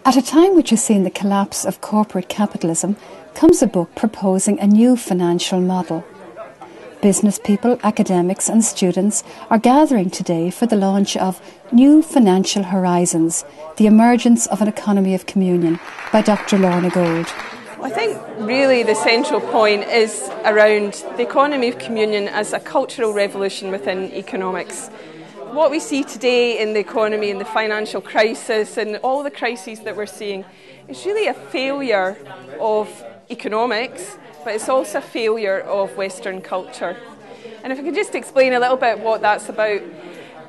At a time which has seen the collapse of corporate capitalism comes a book proposing a new financial model. Business people, academics and students are gathering today for the launch of New Financial Horizons, the Emergence of an Economy of Communion by Dr. Lorna Gold. I think really the central point is around the economy of communion as a cultural revolution within economics. What we see today in the economy and the financial crisis and all the crises that we're seeing is really a failure of economics, but it's also a failure of Western culture. And if I could just explain a little bit what that's about.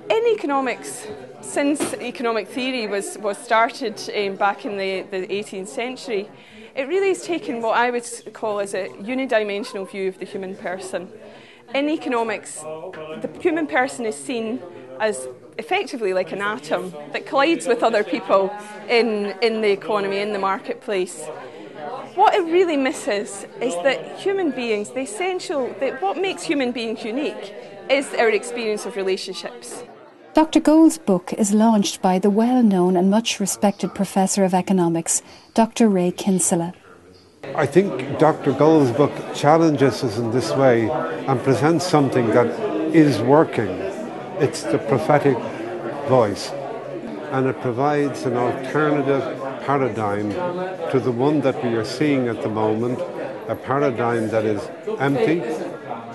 In economics, since economic theory was started back in the 18th century, it really has taken what I would call as a unidimensional view of the human person. In economics, the human person is seen as effectively like an atom that collides with other people in the economy, in the marketplace. What it really misses is that human beings, what makes human beings unique is our experience of relationships. Dr. Gold's book is launched by the well-known and much-respected Professor of Economics, Dr. Ray Kinsella. I think Dr. Gold's book challenges us in this way and presents something that is working. It's the prophetic voice, and it provides an alternative paradigm to the one that we are seeing at the moment, a paradigm that is empty,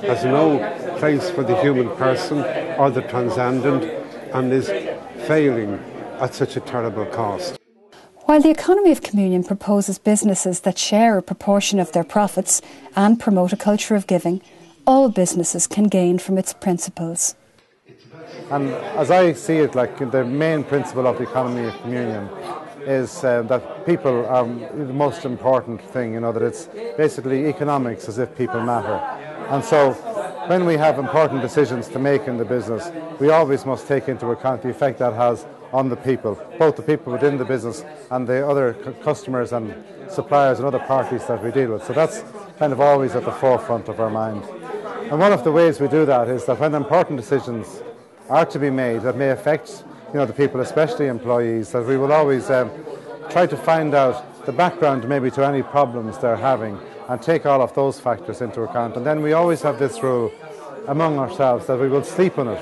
has no place for the human person or the transcendent, and is failing at such a terrible cost. While the Economy of Communion proposes businesses that share a proportion of their profits and promote a culture of giving, all businesses can gain from its principles. And as I see it, the main principle of the Economy of Communion is that people are the most important thing, that it's basically economics as if people matter. And so when we have important decisions to make in the business, we always must take into account the effect that has on the people, both the people within the business and the other customers and suppliers and other parties that we deal with. So that's kind of always at the forefront of our mind. And one of the ways we do that is that when important decisions are to be made that may affect the people, especially employees, that we will always try to find out the background maybe to any problems they're having and take all of those factors into account. And then we always have this rule among ourselves that we will sleep on it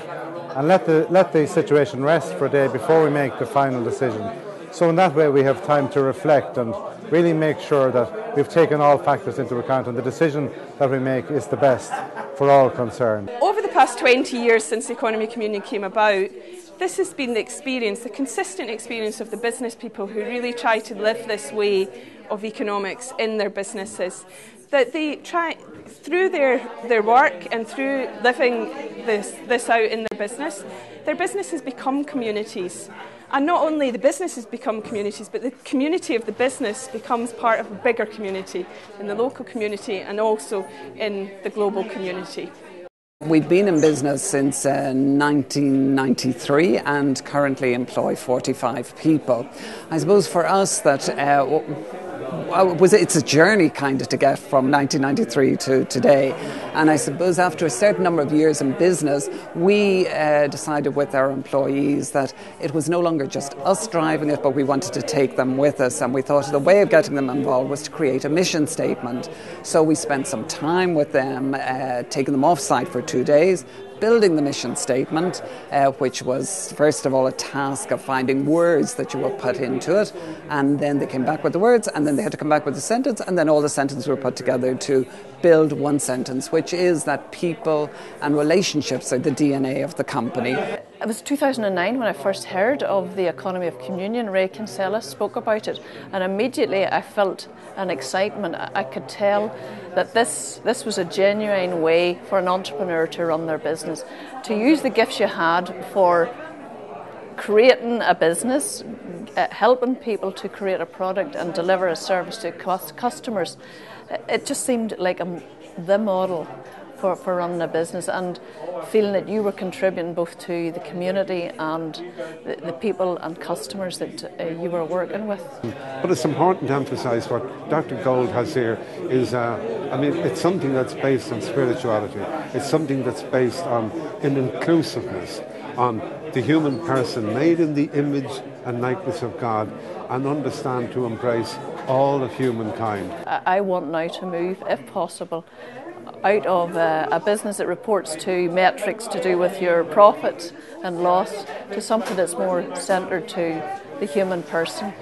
and let the situation rest for a day before we make the final decision. So in that way we have time to reflect and really make sure that we've taken all factors into account and the decision that we make is the best for all concerned. Over the past 20 years since the Economy of Communion came about, this has been the consistent experience of the business people who really try to live this way of economics in their businesses. That they try, through their work and through living this out in their businesses become communities. And not only the businesses become communities, but the community of the business becomes part of a bigger community, in the local community and also in the global community. We've been in business since 1993 and currently employ 45 people. I suppose for us that it's a journey kind of to get from 1993 to today. And I suppose after a certain number of years in business, we decided with our employees that it was no longer just us driving it, but we wanted to take them with us. And we thought the way of getting them involved was to create a mission statement. So we spent some time with them, taking them off-site for 2 days, building the mission statement, which was first of all a task of finding words that you would put into it, and then they came back with the words, and then they had to come back with a sentence, and then all the sentences were put together to build one sentence, which is that people and relationships are the DNA of the company. It was 2009 when I first heard of the Economy of Communion. Ray Kinsella spoke about it, and immediately I felt an excitement. I could tell that this was a genuine way for an entrepreneur to run their business, to use the gifts you had for creating a business, helping people to create a product and deliver a service to customers. It just seemed like the model for running a business, and feeling that you were contributing both to the community and the people and customers that you were working with. But it's important to emphasise what Dr. Gold has here is, it's something that's based on spirituality. It's something that's based on inclusiveness. on the human person made in the image and likeness of God, and understand to embrace all of humankind. I want now to move, if possible, out of a business that reports to metrics to do with your profit and loss to something that's more centred to the human person.